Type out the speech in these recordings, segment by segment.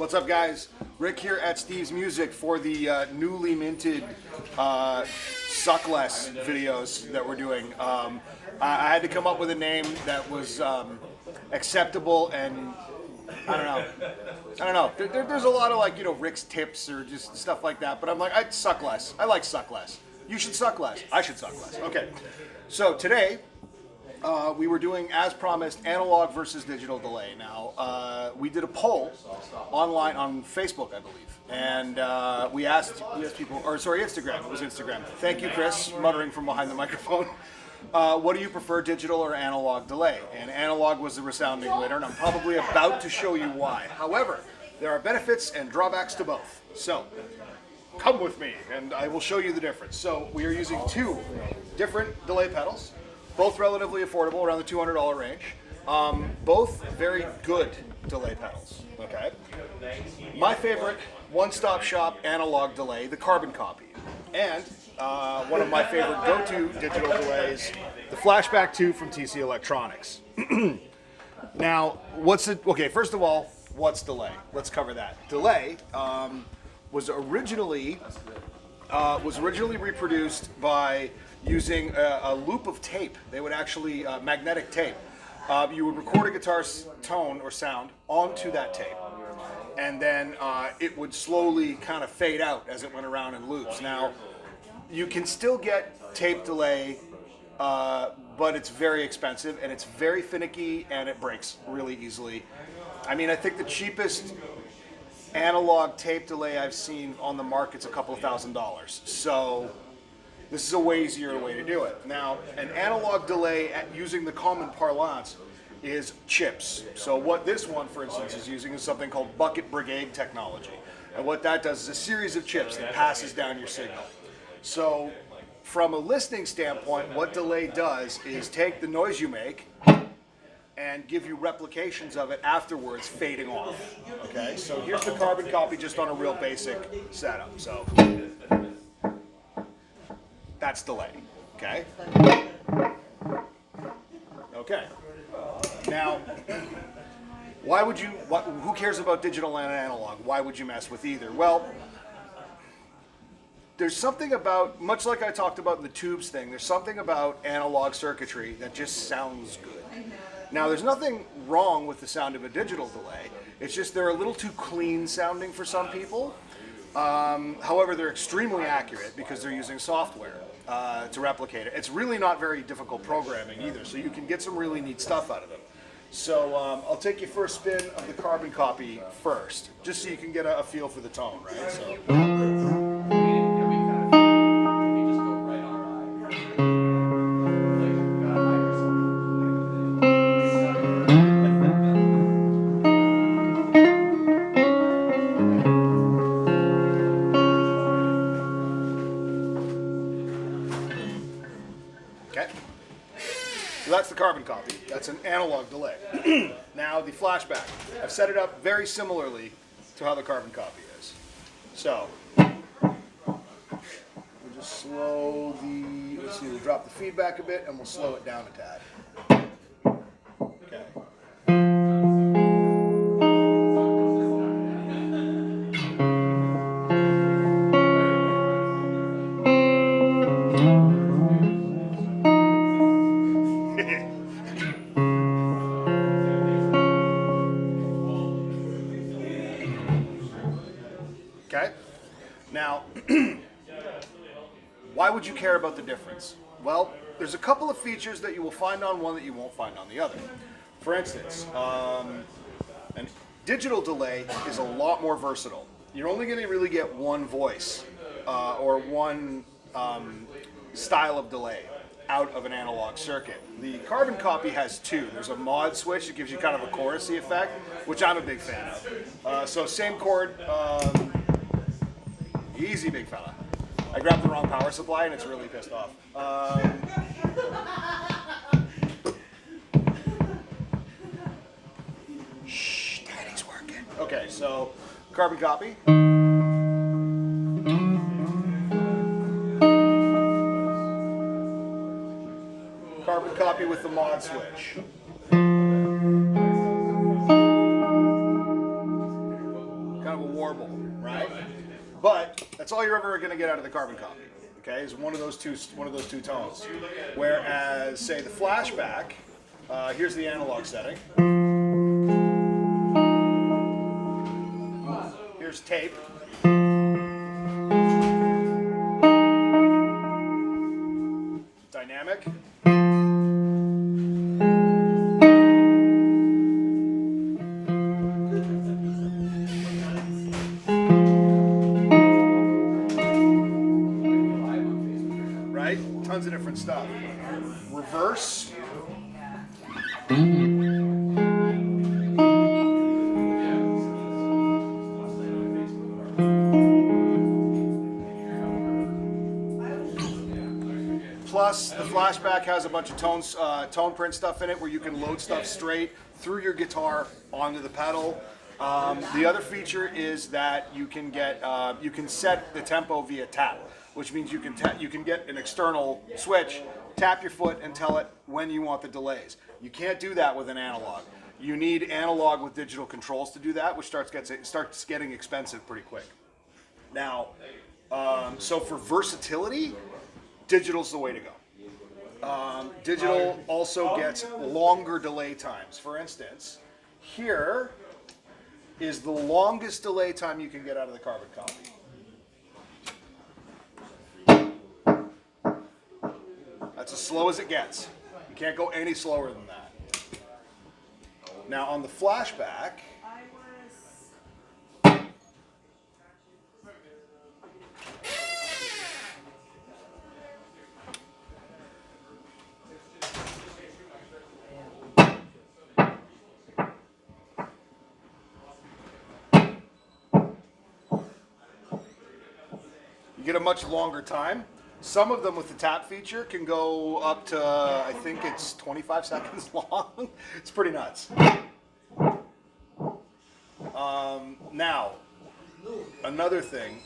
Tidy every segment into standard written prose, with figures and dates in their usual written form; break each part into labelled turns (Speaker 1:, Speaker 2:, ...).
Speaker 1: What's up, guys? Rick here at Steve's Music for the newly minted Suck Less videos that we're doing. I had to come up with a name that was acceptable, and I don't know. There's a lot of, like, you know, Rick's tips or just stuff like that, but I'm like, I'd suck less. I like suck less. You should suck less. I should suck less. Okay. So today, we were doing, as promised, analog versus digital delay. Now, we did a poll online on Facebook, I believe, and we asked people, or sorry, Instagram. It was Instagram. Thank you, Chris, muttering from behind the microphone. What do you prefer, digital or analog delay? And analog was the resounding winner, and I'm probably about to show you why. However, there are benefits and drawbacks to both. So, come with me, and I will show you the difference. So, we are using two different delay pedals. Both relatively affordable, around the $200 range. Both very good delay pedals, okay? My favorite one-stop shop analog delay, the Carbon Copy. And one of my favorite go-to digital delays, the Flashback 2 from TC Electronics. Now, okay, first of all, what's delay? Let's cover that. Delay was originally reproduced by using a loop of tape. They would actually, magnetic tape. You would record a guitar's tone or sound onto that tape, and then it would slowly kind of fade out as it went around in loops. Now, you can still get tape delay, but it's very expensive, and it's very finicky, and it breaks really easily. I mean, I think the cheapest analog tape delay I've seen on the market's a couple of $1,000. So this is a way easier way to do it. Now, an analog delay using the common parlance is chips. So what this one, for instance, is using is something called bucket brigade technology. And what that does is a series of chips that passes down your signal. So from a listening standpoint, what delay does is take the noise you make and give you replications of it afterwards, fading off. Okay, so here's the Carbon Copy just on a real basic setup. So that's delay, okay? Okay. Now, who cares about digital and analog? Why would you mess with either? Well, there's something about, much like I talked about in the tubes thing, there's something about analog circuitry that just sounds good. Now, there's nothing wrong with the sound of a digital delay. It's just they're a little too clean sounding for some people. However, they're extremely accurate because they're using software to replicate it. It's really not very difficult programming either, so you can get some really neat stuff out of them. So I'll take you for a spin of the Carbon Copy first, just so you can get a feel for the tone, right? So. That's the Carbon Copy. That's an analog delay. Now the Flashback. I've set it up very similarly to how the Carbon Copy is. So we'll just slow let's see, we'll drop the feedback a bit and we'll slow it down a tad. Okay. Okay. Now, why would you care about the difference? Well, there's a couple of features that you will find on one that you won't find on the other. For instance, a digital delay is a lot more versatile. You're only going to really get one voice or one style of delay out of an analog circuit. The Carbon Copy has two. There's a mod switch that gives you kind of a chorusy effect, which I'm a big fan of. So same chord. Easy, big fella. I grabbed the wrong power supply and it's really pissed off. Shh, Daddy's working. Okay, so Carbon Copy. Carbon Copy with the mod switch. That's all you're ever going to get out of the carbon copy. Okay, is one of those two tones. Whereas, say, the flashback, here's the analog setting. Here's tape. Dynamic. Right? Tons of different stuff. Reverse. Plus, the flashback has a bunch of tone print stuff in it where you can load stuff straight through your guitar onto the pedal. The other feature is that you can set the tempo via tap, which means you can get an external switch, tap your foot, and tell it when you want the delays. You can't do that with an analog. You need analog with digital controls to do that, which starts getting expensive pretty quick. Now, so for versatility, digital's the way to go. Digital also gets longer delay times. For instance, here is the longest delay time you can get out of the carbon copy. That's as slow as it gets. You can't go any slower than that. Now on the flashback, you get a much longer time. Some of them with the tap feature can go up to, I think it's 25 seconds long. It's pretty nuts. Now, another thing,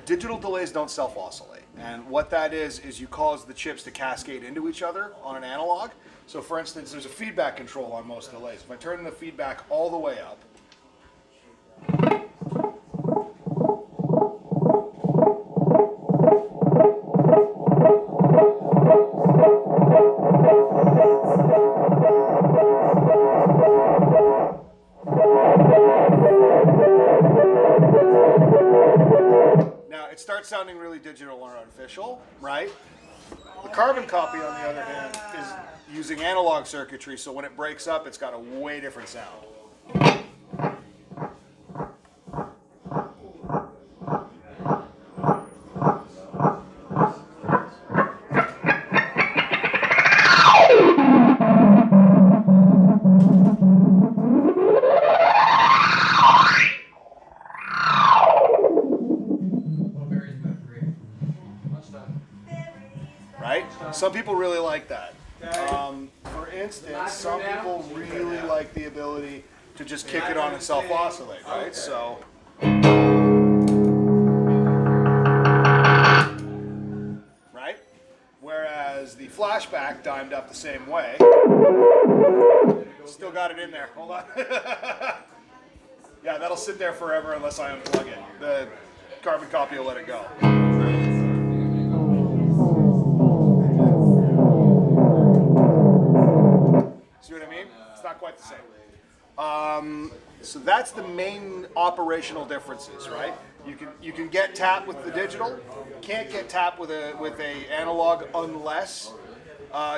Speaker 1: digital delays don't self-oscillate. And what that is you cause the chips to cascade into each other on an analog. So for instance, there's a feedback control on most delays. If I turn the feedback all the way up, it starts sounding really digital or artificial, right? The carbon copy, on the other hand, is using analog circuitry, so when it breaks up, it's got a way different sound. Right? Some people really like that. For instance, some people really like the ability to just kick it on and self-oscillate, right? So, right? Whereas the flashback dimed up the same way. Still got it in there. Hold on. Yeah, that'll sit there forever unless I unplug it. The carbon copy will let it go. See what I mean? It's not quite the same. So that's the main operational differences, right? You can get tap with the digital. You can't get tap with a analog unless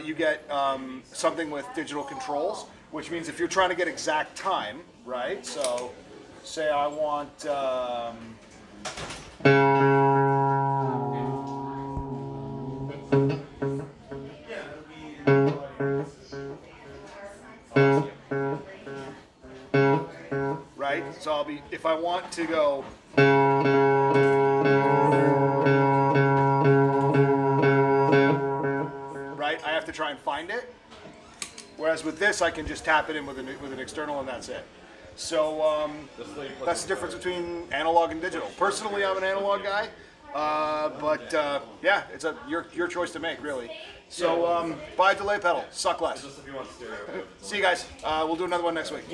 Speaker 1: you get something with digital controls, which means if you're trying to get exact time, right? So say I want right? So I'll be, if I want to go right, I have to try and find it. Whereas with this, I can just tap it in with an external and that's it. So that's the difference between analog and digital. Personally, I'm an analog guy, but yeah, it's your choice to make, really. So buy a delay pedal, suck less. See you guys. We'll do another one next week.